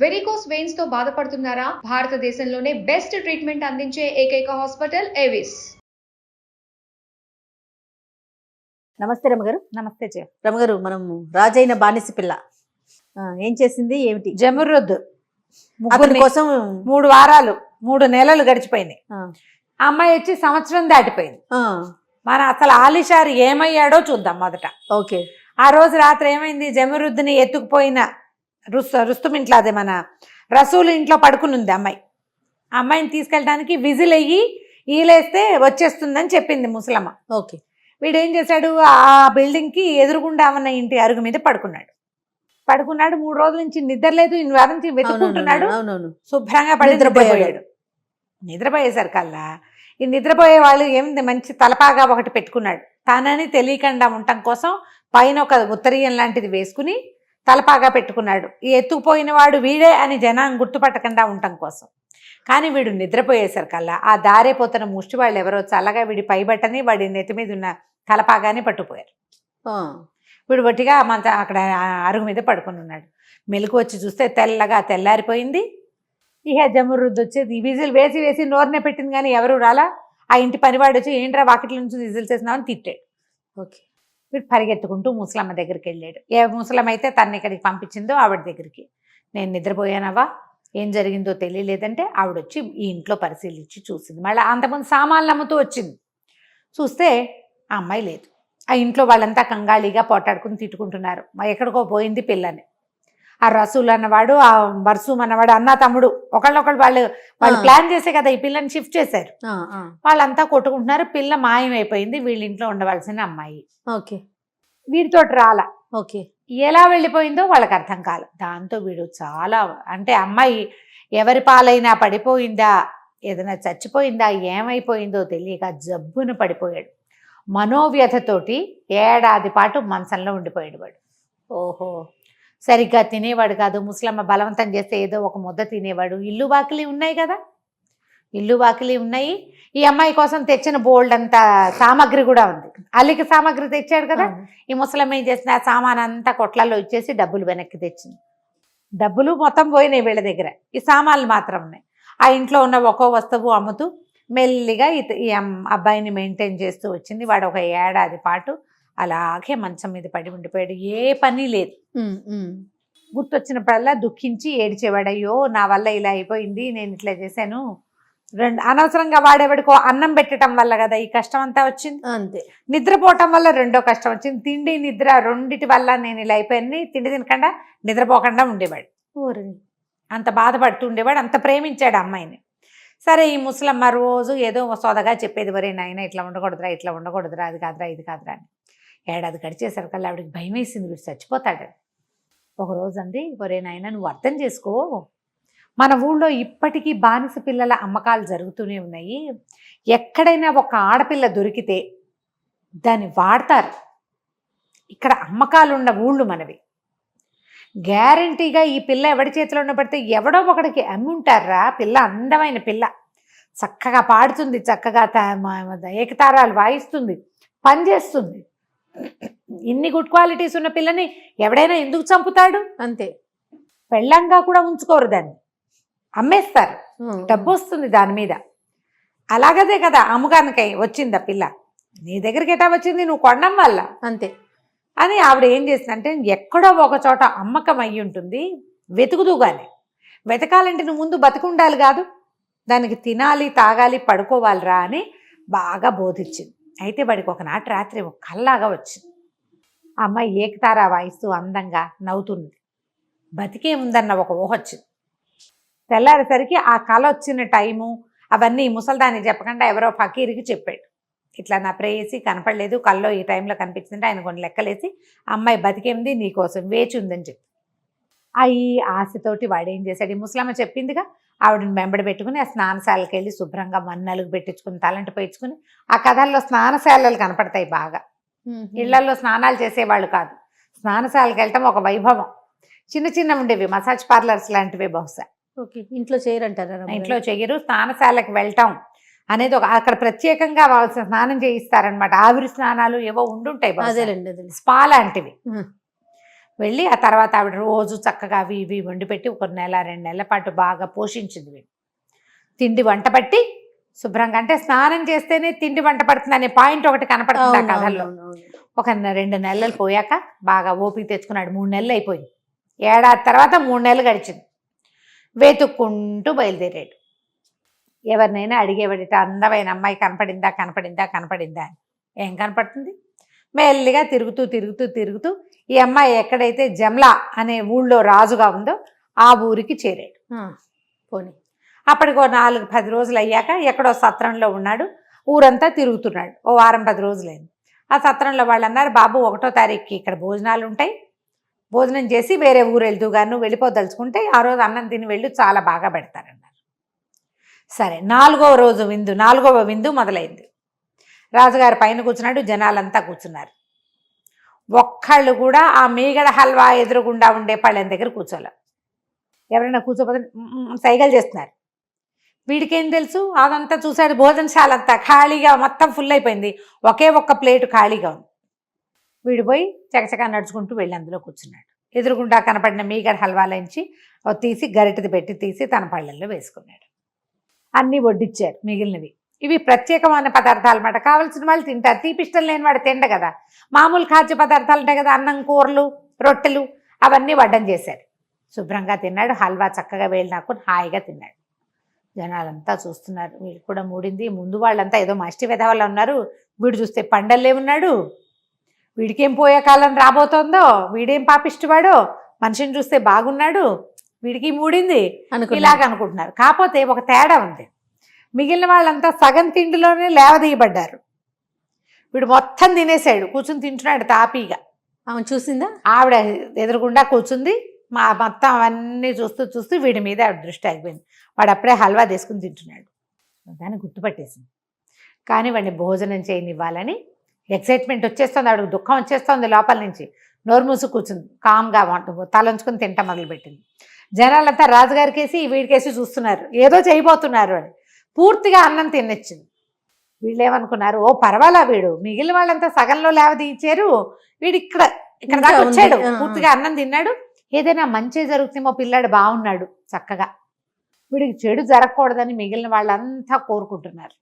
Varicose veins తో బాధపడుతున్నారా? భారతదేశంలోనే బెస్ట్ ట్రీట్మెంట్ అందించే ఏకైక హాస్పిటల్ ఏవిస్. నమస్తే రమగారు. నమస్తే జయ. రమగారు, మనం రాజైన బానిస పిల్ల ఏం చేసింది ఏమిటి? జమురుద్దు అతని కోసం 3 వారాలు 3 నెలలు గడిచిపోయినాయి. అమ్మాయి వచ్చి సంవత్సరం దాటిపోయింది. మన అసలు ఆలిషారు ఏమయ్యాడో చూద్దాం మొదట. ఓకే. ఆ రోజు రాత్రి ఏమైంది, జమురుద్దుని ఎత్తుకుపోయిన రుస్తుం ఇంట్లో, అదే మన రసూలు ఇంట్లో పడుకుని ఉంది అమ్మాయి. అమ్మాయిని తీసుకెళ్ళడానికి విజిల్ అయ్యి ఈలేస్తే వచ్చేస్తుందని చెప్పింది ముసలమ్మ. ఓకే. వీడేం చేశాడు, ఆ బిల్డింగ్కి ఎదురుగుండా ఉన్న ఇంటి అరుగు మీద పడుకున్నాడు. 3 రోజుల నుంచి నిద్ర లేదు, నుంచి వెతుక్కుంటున్నాడు. శుభ్రంగా పడి నిద్రపోయాడు. నిద్రపోయేసరికల్లా ఈ నిద్రపోయే వాళ్ళు ఏమిటి, మంచి తలపాగా ఒకటి పెట్టుకున్నాడు. తానని తెలియకుండా ఉండటం కోసం పైన ఒక ఉత్తరీయం లాంటిది వేసుకుని తలపాగా పెట్టుకున్నాడు. ఈ ఎత్తుకుపోయిన వాడు వీడే అని జనం గుర్తుపట్టకుండా ఉండటం కోసం. కానీ వీడు నిద్రపోయేసరికల్లా ఆ దారైపోతున్న ముష్టి వాళ్ళు ఎవరో చల్లగా వీడి పైబట్టని వాడి నెత్తి మీద ఉన్న తలపాగానే పట్టుకుపోయారు. వీడు బట్టిగా అక్కడ అరుగు మీద పడుకుని ఉన్నాడు. మెలకు వచ్చి చూస్తే తెల్లారిపోయింది. ఇహ జమురుద్దు వచ్చేది విజిల్ వేసి వేసి నోరునే పెట్టింది, కానీ ఎవరు రాలా. ఆ ఇంటి పనివాడు వచ్చి ఏంట్రా వాకిట్ల నుంచి విజిల్ చేసినామని తిట్టాడు. ఓకే. వీడు పరిగెత్తుకుంటూ ముసలమ్మ దగ్గరికి వెళ్ళాడు. ఏ ముసలమ్మ అయితే తను ఇక్కడికి పంపించిందో ఆవిడ దగ్గరికి. నేను నిద్రపోయానవా, ఏం జరిగిందో తెలియలేదంటే ఆవిడ వచ్చి ఈ ఇంట్లో పరిశీలించి చూసింది. మళ్ళీ అంతకుముందు సామాన్లు అమ్ముతూ వచ్చింది. చూస్తే ఆ అమ్మాయి లేదు. ఆ ఇంట్లో వాళ్ళంతా కంగాళీగా పోటాడుకుని తిట్టుకుంటున్నారు. ఎక్కడికో పోయింది పిల్లని. ఆ రసూల్ అన్నవాడు, ఆ బర్సూమ్ అన్నవాడు, అన్న తమ్ముడు ఒకళ్ళొకళ్ళు వాళ్ళు ప్లాన్ చేసే కదా ఈ పిల్లని షిఫ్ట్ చేశారు. వాళ్ళంతా కొట్టుకుంటున్నారు. పిల్ల మాయమైపోయింది. వీళ్ళ ఇంట్లో ఉండవలసిన అమ్మాయి. ఓకే. వీడితోటి రాలా. ఓకే. ఎలా వెళ్ళిపోయిందో వాళ్ళకి అర్థం కాదు. దాంతో వీడు చాలా, అంటే అమ్మాయి ఎవరి పాలైనా పడిపోయిందా, ఏదైనా చచ్చిపోయిందా, ఏమైపోయిందో తెలియక జబ్బున పడిపోయాడు. మనోవ్యధతోటి ఏడాది పాటు మంచంలో ఉండిపోయాడు వాడు. ఓహో. సరిగ్గా తినేవాడు కాదు. ముసలమ్మ బలవంతం చేస్తే ఏదో ఒక ముద్ద తినేవాడు. ఇల్లు వాకిలి ఉన్నాయి కదా, ఇల్లు వాకిలి ఉన్నాయి. ఈ అమ్మాయి కోసం తెచ్చిన బోల్డ్ అంతా సామాగ్రి కూడా ఉంది. అల్లికి సామాగ్రి తెచ్చాడు కదా. ఈ ముసలమ్మ ఏం చేసింది, ఆ సామాన్ అంతా కొట్లలో ఇచ్చేసి డబ్బులు వెనక్కి తెచ్చింది. డబ్బులు మొత్తం పోయినాయి వీళ్ళ దగ్గర, ఈ సామాన్లు మాత్రం ఉన్నాయి. ఆ ఇంట్లో ఉన్న ఒక్కో వస్తువు అమ్ముతూ మెల్లిగా ఈ అబ్బాయిని మెయింటైన్ చేస్తూ వచ్చింది. వాడు ఒక ఏడాది పాటు అలాగే మంచం మీద పడి ఉండిపోయాడు. ఏ పని లేదు. గుర్తొచ్చినప్పుడల్లా దుఃఖించి ఏడిచేవాడు. అయ్యో నా వల్ల ఇలా అయిపోయింది, నేను ఇట్లా చేశాను. అనవసరంగా వాడెవడికో అన్నం పెట్టడం వల్ల కదా ఈ కష్టం అంతా వచ్చింది. అంతే. నిద్రపోవటం వల్ల రెండో కష్టం వచ్చింది. తిండి నిద్ర రెండిటి వల్ల నేను ఇలా అయిపోయాను. తిండి తినకుండా నిద్రపోకుండా ఉండేవాడు. అంత బాధపడుతూ ఉండేవాడు. అంత ప్రేమించాడు అమ్మాయిని. సరే, ఈ ముసలమ్మ రోజు ఏదో సోదగా చెప్పేది, వరే నాయన ఇట్లా ఉండకూడదురా, ఇట్లా ఉండకూడదురా, అది కాదురా, ఇది కాదురా అని. ఏడాది గడిచేసరికల్లా ఆవిడకి భయం వేసింది, వీడు చచ్చిపోతాడు. ఒకరోజు అండి, వరే నాయన నువ్వు అర్థం చేసుకో, మన ఊళ్ళో ఇప్పటికీ బానిస పిల్లల అమ్మకాలు జరుగుతూనే ఉన్నాయి. ఎక్కడైనా ఒక ఆడపిల్ల దొరికితే దాన్ని వాడతారు. ఇక్కడ అమ్మకాలు ఉన్న ఊళ్ళు మనవి. గ్యారంటీగా ఈ పిల్ల ఎవడి చేతిలో ఉండబడితే ఎవడో ఒకడికి అమ్ముంటారా. పిల్ల అందమైన పిల్ల, చక్కగా పాడుతుంది, చక్కగా ఏకతారాలు వాయిస్తుంది, పనిచేస్తుంది. ఇన్ని గుడ్ క్వాలిటీస్ ఉన్న పిల్లని ఎవడైనా ఎందుకు చంపుతాడు? అంతే. పెళ్ళంగా కూడా ఉంచుకోరు, దాన్ని అమ్మేస్తారు, డబ్బు వస్తుంది దాని మీద. అలాగదే కదా అమ్మకానికై వచ్చింది ఆ పిల్ల. నీ దగ్గరికి ఎటా వచ్చింది, నువ్వు కొనడం వల్ల. అంతే అని ఆవిడ ఏం చేసిందంటే, ఎక్కడో ఒక చోట అమ్మకం అయ్యి ఉంటుంది, వెతుకుదుగానే. వెతకాలంటే నువ్వు ముందు బతికుండాలి కాదు, దానికి తినాలి, తాగాలి, పడుకోవాలిరా అని బాగా బోధించింది. అయితే వాడికి ఒకనాటి రాత్రి ఒక కల్లాగా వచ్చింది. ఆ అమ్మాయి ఏకతారా వాయిస్తూ అందంగా నవ్వుతుంది. బతికే ఉందన్న ఒక ఊహ వచ్చింది. తెల్లారేసరికి ఆ కళ వచ్చిన టైము అవన్నీ ముసల్దానికి చెప్పకుండా ఎవరో ఫకీరికి చెప్పాడు. ఇట్లా నా ప్రేయసి కనపడలేదు, కల్లో ఈ టైంలో కనిపించిందంటే ఆయన కొన్ని లెక్కలేసి అమ్మాయి బతికేంది, నీకోసం వేచి ఉందని చెప్పి. ఈ ఆశతోటి వాడేం చేశాడు, ఈ ముసలమ్మ చెప్పిందిగా, ఆవిడని వెంబడి పెట్టుకుని ఆ స్నానశాలకి వెళ్ళి శుభ్రంగా మన్నలుగు పెట్టించుకుని తలంటి పోయించుకుని. ఆ కథల్లో స్నానశాలలు కనపడతాయి బాగా. ఇళ్లలో స్నానాలు చేసేవాళ్ళు కాదు, స్నానశాలకు వెళ్ళటం ఒక వైభవం. చిన్న చిన్న ఉండేవి మసాజ్ పార్లర్స్ లాంటివి బహుశా. ఓకే. ఇంట్లో చేయరంటారా? ఇంట్లో చెయ్యరు. స్నానశాలకు వెళ్ళటం అనేది అక్కడ ప్రత్యేకంగా స్నానం చేయిస్తారనమాట. ఆవిరి స్నానాలు ఏవో ఉండుంటాయి, స్పా లాంటివి. వెళ్ళి ఆ తర్వాత ఆవిడ రోజు చక్కగా అవి ఇవి వండి పెట్టి ఒక నెల 2 నెలల పాటు బాగా పోషించింది వీళ్ళు. తిండి వంట పట్టి శుభ్రంగా, అంటే స్నానం చేస్తేనే తిండి వంట పడుతుంది అనే పాయింట్ ఒకటి కనపడుతుంది ఆ కథల్లో. ఒక 2 నెలలు పోయాక బాగా ఓపిక తెచ్చుకున్నాడు. 3 నెలలు అయిపోయింది. ఏడాది తర్వాత 3 నెలలు గడిచింది. వెతుక్కుంటూ బయలుదేరాడు. ఎవరినైనా అడిగేవాడిట, అందమైన అమ్మాయి కనపడిందా కనపడిందా కనపడిందా అని. ఏం కనపడుతుంది? మెల్లిగా తిరుగుతూ తిరుగుతూ తిరుగుతూ ఈ అమ్మాయి ఎక్కడైతే జమ్లా అనే ఊళ్ళో రాజుగా ఉందో ఆ ఊరికి చేరాడు. పోనీ అప్పటికో 4-10 రోజులు అయ్యాక ఎక్కడో సత్రంలో ఉన్నాడు. ఊరంతా తిరుగుతున్నాడు. ఓ వారం 10 రోజులైంది. ఆ సత్రంలో వాళ్ళు అన్నారు, బాబు 1వ తారీఖుకి ఇక్కడ భోజనాలు ఉంటాయి, భోజనం చేసి వేరే ఊరు వెళ్తూ గాను వెళ్ళిపోదలుచుకుంటే ఆ రోజు అన్నం తిని వెళ్ళు, చాలా బాగా పెడతారన్నారు. సరే, 4వ విందు మొదలైంది. రాజుగారి పైన కూర్చున్నాడు, జనాలంతా కూర్చున్నారు. ఒక్కళ్ళు కూడా ఆ మీగడ హల్వా ఎదురుగుండా ఉండే పళ్ళెం దగ్గర కూర్చోలే. ఎవరైనా కూర్చోపోతే సైగలు చేస్తున్నారు. వీడికేం తెలుసు? అదంతా చూశాడు. భోజనశాల అంతా ఖాళీగా మొత్తం ఫుల్ అయిపోయింది. ఒకే ఒక్క ప్లేటు ఖాళీగా ఉంది. వీడు పోయి చకచకా నడుచుకుంటూ వెళ్ళి అందులో కూర్చున్నాడు. ఎదురుగుండా కనపడిన మీగడ హల్వాలోంచి తీసి గరిటెది పెట్టి తీసి తన పళ్ళల్లో వేసుకున్నాడు. అన్నీ వడ్డిచ్చారు మిగిలినవి. ఇవి ప్రత్యేకమైన పదార్థాలు అన్నమాట. కావాల్సిన వాళ్ళు తింటారు. తీపిష్టం లేని వాడు తిండ కదా. మామూలు ఖాద్య పదార్థాలు ఉంటాయి కదా, అన్నం, కూరలు, రొట్టెలు, అవన్నీ వడ్డం చేశారు. శుభ్రంగా తిన్నాడు. హల్వా చక్కగా వేలు నాకుని హాయిగా తిన్నాడు. జనాలంతా చూస్తున్నారు. వీడు కూడా మూడింది. ముందు వాళ్ళంతా ఏదో మష్టి వెధవల్ల ఉన్నారు. వీడు చూస్తే పండల్లే ఉన్నాడు. వీడికేం పోయే కాలం రాబోతోందో, వీడేం పాపిష్టివాడో, మనిషిని చూస్తే బాగున్నాడు, వీడికి మూడింది ఇలాగ అనుకుంటున్నారు. కాకపోతే ఒక తేడా ఉంది. మిగిలిన వాళ్ళంతా సగం తిండిలోనే లేవదీయబడ్డారు. వీడు మొత్తం తినేసాడు. కూర్చుని తింటున్నాడు తాపీగా. ఆమె చూసిందా? ఆవిడ ఎదురుగుండా కూర్చుంది. మొత్తం అవన్నీ చూస్తూ చూస్తూ వీడి మీద ఆవిడ దృష్టి ఆగిపోయింది. వాడు అప్పుడే హల్వా తీసుకుని తింటున్నాడు. దాన్ని గుర్తుపట్టేసింది. కానీ వాడిని భోజనం చేయనివ్వాలని ఎక్సైట్మెంట్ వచ్చేస్తుంది. ఆవిడకు దుఃఖం వచ్చేస్తుంది లోపల నుంచి. నోరు మూసు కూర్చుంది. కామ్గా తలంచుకుని తింటా మొదలుపెట్టింది. జనాలంతా రాజుగారికేసి వీడికేసి చూస్తున్నారు, ఏదో చేయబోతున్నారు అని. పూర్తిగా అన్నం తినొచ్చింది. వీళ్ళు ఏమనుకున్నారు, ఓ పర్వాలా, వీడు మిగిలిన వాళ్ళంతా సగంలో లేవదీయించారు, వీడు ఇక్కడ దాకా వచ్చాడు, పూర్తిగా అన్నం తిన్నాడు, ఏదైనా మంచి జరుగుతుందేమో, పిల్లాడు బాగున్నాడు చక్కగా, వీడికి చెడు జరగకూడదని మిగిలిన వాళ్ళంతా కోరుకుంటున్నారు.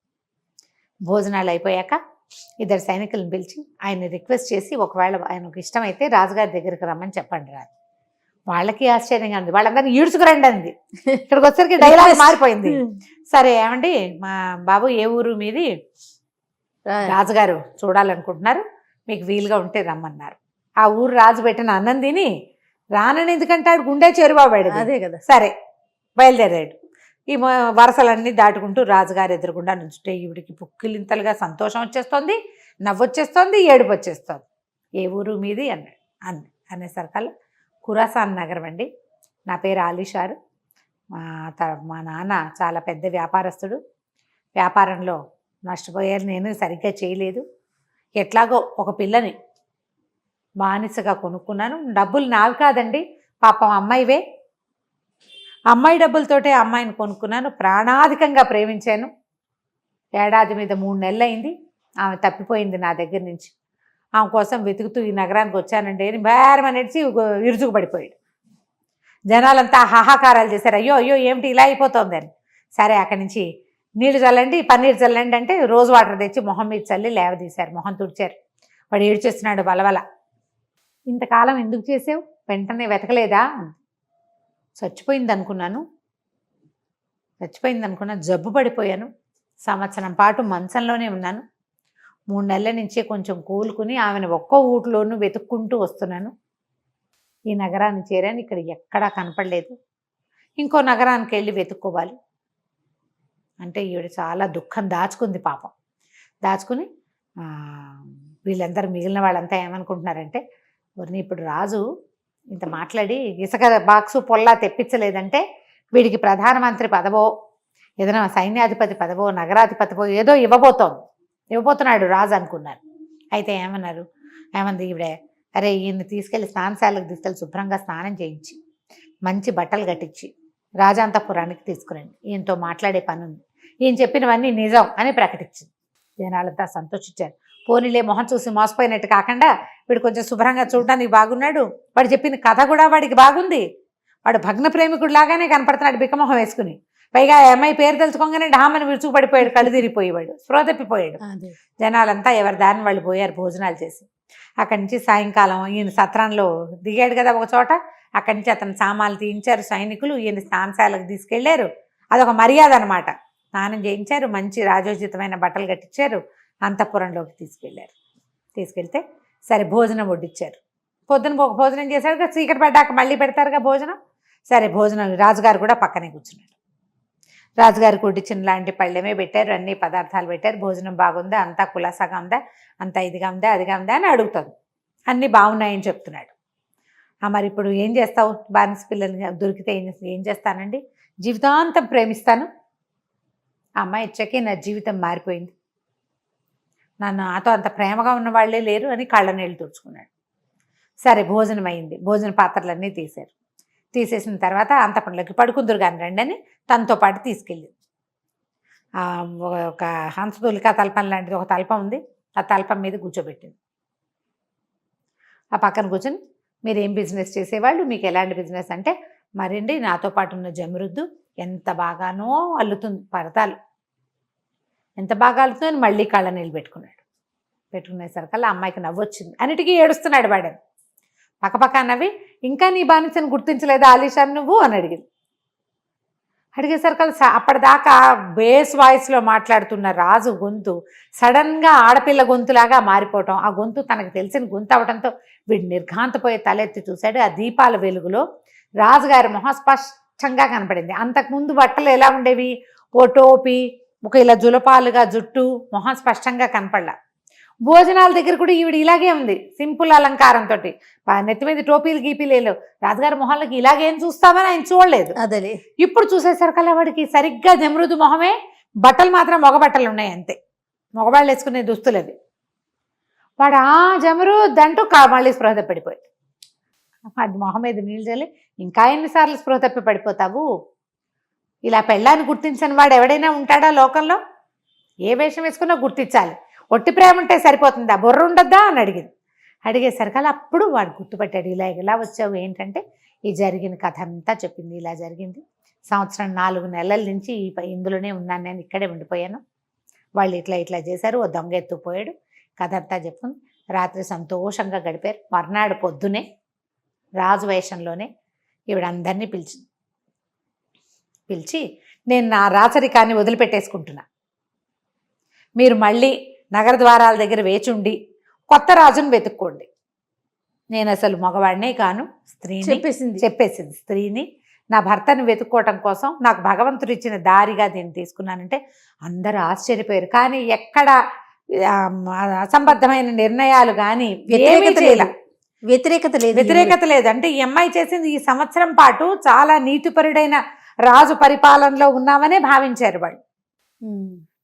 భోజనాలు అయిపోయాక 2 సైనికులను పిలిచి ఆయన్ని రిక్వెస్ట్ చేసి, ఒకవేళ ఆయనకు ఇష్టమైతే రాజుగారి దగ్గరికి రమ్మని చెప్పండి రా. వాళ్ళకి ఆశ్చర్యంగా ఉంది. వాళ్ళందరినీ ఈడ్చుకురండి అంది. ఇక్కడికి వచ్చరికి డైలాగ్ మారిపోయింది. సరే, ఏమండి మా బాబు ఏ ఊరు మీది? రాజుగారు చూడాలనుకుంటున్నారు, మీకు వీలుగా ఉంటే రమ్మన్నారు. ఆ ఊరు రాజు పెట్టిన అన్నం తిని రానని ఎందుకంటాడు, గుండె చెరువాడు. అదే కదా. సరే బయలుదేరాడు. ఈ వరసలన్నీ దాటుకుంటూ రాజుగారు ఎదురుగుండా నుంచుంటే ఈవిడికి పుక్కిలింతలుగా సంతోషం వచ్చేస్తుంది, నవ్వొచ్చేస్తుంది, ఏడుపు వచ్చేస్తుంది. ఏ ఊరు మీది అన్నాడు. అనేసరికల్లా ఖురాసాన్ నగరం అండి, నా పేరు ఆలీషారు, మా నాన్న చాలా పెద్ద వ్యాపారస్తుడు, వ్యాపారంలో నష్టపోయారు, నేను సరిగ్గా చేయలేదు, ఎట్లాగో ఒక పిల్లని బానిసగా కొనుక్కున్నాను, డబ్బులు నావి కాదండి, పాపం అమ్మాయివే, అమ్మాయి డబ్బులతోటే అమ్మాయిని కొనుక్కున్నాను, ప్రాణాధికంగా ప్రేమించాను, ఏడాది మీద 3 నెలలు అయింది, ఆమె తప్పిపోయింది నా దగ్గర నుంచి, ఆమె కోసం వెతుకుతూ ఈ నగరానికి వచ్చానండి అని బేరమనేసి ఇరుచుకు పడిపోయాడు. జనాలంతా హాహాకారాలు చేశారు, అయ్యో అయ్యో ఏమిటి ఇలా అయిపోతుంది అని. సరే అక్కడి నుంచి నీళ్లు చల్లండి, పన్నీరు చల్లండి అంటే రోజు వాటర్ తెచ్చి మొహం మీద చల్లి లేవదీశారు, మొహం తుడిచారు. వాడు ఏడ్చేస్తున్నాడు బలబల. ఇంతకాలం ఎందుకు చేసావు, వెంటనే వెతకలేదా? చచ్చిపోయింది అనుకున్నాను, జబ్బు పడిపోయాను, సంవత్సరం పాటు మంచంలోనే ఉన్నాను, 3 నెలల నుంచే కొంచెం కోలుకుని ఆమెను ఒక్కో ఊట్లోనూ వెతుక్కుంటూ వస్తున్నాను, ఈ నగరాన్ని చేరాను, ఇక్కడ ఎక్కడా కనపడలేదు, ఇంకో నగరానికి వెళ్ళి వెతుక్కోవాలి అంటే ఈవిడ చాలా దుఃఖం దాచుకుంది పాపం. దాచుకుని వీళ్ళందరూ మిగిలిన వాళ్ళంతా ఏమనుకుంటున్నారంటే, ఎవరిని ఇప్పుడు రాజు ఇంత మాట్లాడి ఇసుక బాక్సు పొల్లా తెప్పించలేదంటే వీడికి ప్రధానమంత్రి పదవో, ఏదైనా సైన్యాధిపతి పదవో, నగరాధిపతివో ఏదో ఇవ్వబోతున్నాడు రాజు అనుకున్నారు. అయితే ఏమంది ఈవిడే, అరే ఈయన్ని తీసుకెళ్ళి స్నానశాలకు తీసుకెళ్ళి శుభ్రంగా స్నానం చేయించి మంచి బట్టలు కట్టించి రాజాంతపురానికి తీసుకురండి, ఈయనతో మాట్లాడే పని ఉంది, ఈయన చెప్పినవన్నీ నిజం అని ప్రకటించింది. జనాలంతా సంతోషించారు. పోనీలే మొహం చూసి మోసపోయినట్టు కాకుండా వీడు కొంచెం శుభ్రంగా చూడడానికి బాగున్నాడు, వాడు చెప్పిన కథ కూడా వాడికి బాగుంది, వాడు భగ్న ప్రేమికుడు లాగానే కనపడుతున్నాడు బిక్కమొహం వేసుకుని. పైగా ఆ అమ్మాయి పేరు తెలుసుకోగానే డామని విరుచుకుపడిపోయాడు, కళ్ళు తిరిగిపోయేవాడు, స్పృహ తప్పిపోయాడు. జనాలంతా ఎవరి దారిని వాళ్ళు పోయారు భోజనాలు చేసి. అక్కడి నుంచి సాయంకాలం ఈయన సత్రంలో దిగాడు కదా ఒక చోట, అక్కడి నుంచి అతను సామాన్లు తీయించారు సైనికులు, ఈయన స్నానశాలకు తీసుకెళ్లారు. అదొక మర్యాద అనమాట. స్నానం చేయించారు, మంచి రాజోచితమైన బట్టలు కట్టించారు, అంతఃపురంలోకి తీసుకెళ్లారు. తీసుకెళ్తే సరే భోజనం వడ్డిచ్చారు. పొద్దున ఒక భోజనం చేశారు కదా, చీకటి పడ్డాక మళ్ళీ పెడతారుగా భోజనం. సరే భోజనం రాజుగారు కూడా పక్కనే కూర్చున్నాడు. రాజుగారికి వడ్డిచ్చిన లాంటి పళ్ళెమే పెట్టారు, అన్ని పదార్థాలు పెట్టారు. భోజనం బాగుందా, అంతా కులాసాగా ఉందా, అంతా ఇదిగా ఉందా అదిగా ఉందా అని అడుగుతుంది. అన్నీ బాగున్నాయని చెప్తున్నాడు. మరి ఇప్పుడు ఏం చేస్తావు, బానిస పిల్లలు దొరికితే ఏం చేస్తానండి, జీవితాంతం ప్రేమిస్తాను. ఆ అమ్మాయి ఇచ్చాకే నా జీవితం మారిపోయింది, నన్ను నాతో అంత ప్రేమగా ఉన్న వాళ్ళే లేరు అని కళ్ళ నీళ్ళు తుడుచుకున్నాడు. సరే భోజనం అయింది, భోజన పాత్రలన్నీ తీశారు. తీసేసిన తర్వాత అంతఃపురంలోకి పడుకుందురు కానీ రండి అని తనతో పాటు తీసుకెళ్ళింది. ఒక హంసతూలికా తల్పం లాంటిది ఒక తల్పం ఉంది, ఆ తల్పం మీద కూర్చోబెట్టింది. ఆ పక్కన కూర్చొని మీరు ఏం బిజినెస్ చేసేవాళ్ళు, మీకు ఎలాంటి బిజినెస్ అంటే, మరండి నాతో పాటు ఉన్న జమరుద్దు ఎంత బాగానో అల్లుతుంది పరదాలు, ఎంత బాగా అల్లుతుందని మళ్ళీ కళ్ళ నీళ్ళు పెట్టుకున్నాడు. పెట్టుకునేసరికల్లా అమ్మాయికి నవ్వొచ్చింది. అన్నిటికీ ఏడుస్తున్నాడు వాడని. పక్కపక్క నవ్వి, ఇంకా నీ బానిసని గుర్తించలేదా ఆలీషాన్ నువ్వు అని అడిగింది. అడిగేసరికల్లా అప్పటిదాకా బేస్ వాయిస్లో మాట్లాడుతున్న రాజు గొంతు సడన్గా ఆడపిల్ల గొంతులాగా మారిపోవటం, ఆ గొంతు తనకు తెలిసిన గొంతు అవడంతో వీడు నిర్ఘాంతపోయి తలెత్తి చూశాడు. ఆ దీపాల వెలుగులో రాజుగారి మొహం స్పష్టంగా కనపడింది. అంతకుముందు బట్టలు ఎలా ఉండేవి, ఓ టోపీ, ఒక ఇలా జులపాలుగా జుట్టు, మొహం స్పష్టంగా కనపడలా. భోజనాల దగ్గర కూడా ఈవిడ ఇలాగే ఉంది, సింపుల్ అలంకారంతో, నెత్తి మీద టోపీలు గీపీలేవు. రాజుగారి మొహాలకి ఇలాగేం చూస్తామని ఆయన చూడలేదు. అదే ఇప్పుడు చూసేసరికల్లా వాడికి సరిగ్గా జమరుదు మొహమే, బట్టలు మాత్రం మగ బట్టలు ఉన్నాయి అంతే, మగవాళ్ళు వేసుకునే దుస్తులు అవి. వాడు జమరుద్దంటూ మళ్ళీ స్పృహ తప్పి పడిపోయాడు. అది మొహం మీద నీళ్ళు చల్లి, ఇంకా ఎన్నిసార్లు స్పృహ తప్పి పడిపోతావు, ఇలా పెళ్ళాన్ని గుర్తించని వాడు ఎవడైనా ఉంటాడా లోకంలో, ఏ వేషం వేసుకున్నా గుర్తించాలి, ఒట్టి ప్రేమ ఉంటే సరిపోతుందా, బుర్ర ఉండద్దా అని అడిగింది. అడిగేసరికల్లా అప్పుడు వాడు గుర్తుపట్టాడు. ఇలా వచ్చావు ఏంటంటే, ఈ జరిగిన కథ అంతా చెప్పింది. ఇలా జరిగింది, సంవత్సరం 4 నెలల నుంచి ఇందులోనే ఉన్నాను, నేను ఇక్కడే ఉండిపోయాను, వాళ్ళు ఇట్లా చేశారు, ఓ దొంగ ఎత్తుకుపోయాడు, కథ అంతా చెప్పుకుంది. రాత్రి సంతోషంగా గడిపారు. మర్నాడు పొద్దునే రాజు వేషంలోనే ఈవిడ అందరినీ పిలిచి నేను నా రాచరికాన్ని వదిలిపెట్టేసుకుంటున్నా, మీరు మళ్ళీ నగర ద్వారాల దగ్గర వేచుండి కొత్త రాజును వెతుక్కోండి, నేను అసలు మగవాడినే కాను, స్త్రీని చెప్పేసింది. స్త్రీని, నా భర్తను వెతుక్కోవటం కోసం నాకు భగవంతుడు ఇచ్చిన దారిగా దీన్ని తీసుకున్నానంటే అందరూ ఆశ్చర్యపోయారు. కానీ ఎక్కడ అసంబద్ధమైన నిర్ణయాలు కానీ వ్యతిరేకత లేదు. అంటే ఈ అమ్మాయి చేసింది, ఈ సంవత్సరం పాటు చాలా నీతిపరుడైన రాజు పరిపాలనలో ఉన్నామనే భావించారు వాళ్ళు.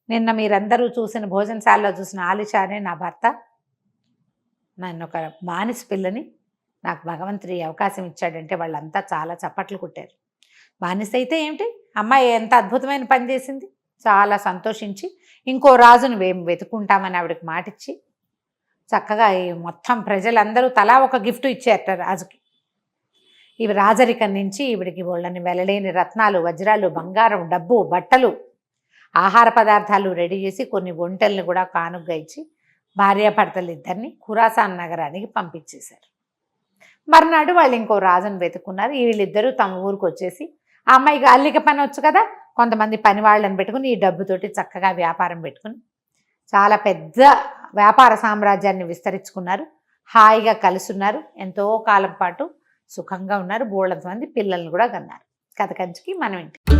నిన్న మీరందరూ చూసిన భోజనశాలలో చూసిన ఆలిషానే నా భర్త, నన్ను ఒక బానిస పిల్లని నాకు భగవంతుడి అవకాశం ఇచ్చాడంటే వాళ్ళంతా చాలా చప్పట్లు కొట్టారు. బానిస అయితే ఏమిటి, అమ్మాయి ఎంత అద్భుతమైన పని చేసింది, చాలా సంతోషించి ఇంకో రాజును వెతుకుంటామని ఆవిడకి మాటిచ్చి చక్కగా ఈ మొత్తం ప్రజలందరూ తలా ఒక గిఫ్ట్ ఇచ్చారట రాజుకి. ఇవి రాజరికం నుంచి ఈవిడికి వాళ్ళని వెలలేని రత్నాలు, వజ్రాలు, బంగారం, డబ్బు, బట్టలు, ఆహార పదార్థాలు రెడీ చేసి కొన్ని ఒంటెల్ని కూడా కానుగ్గా ఇచ్చి భార్యాభర్తలు ఇద్దరిని ఖురాసాన్ నగరానికి పంపించేశారు. మర్నాడు వాళ్ళు ఇంకో రాజును వెతుకున్నారు. వీళ్ళిద్దరూ తమ ఊరికి వచ్చేసి, ఆ అమ్మాయికి అల్లిక పని వచ్చు కదా, కొంతమంది పని వాళ్ళని పెట్టుకుని ఈ డబ్బుతోటి చక్కగా వ్యాపారం పెట్టుకుని చాలా పెద్ద వ్యాపార సామ్రాజ్యాన్ని విస్తరించుకున్నారు. హాయిగా కలుసున్నారు, ఎంతో కాలం పాటు సుఖంగా ఉన్నారు. బోళ్ళంత మంది పిల్లల్ని కూడా కన్నారు. కథ కంచికి మనం ఇంటి.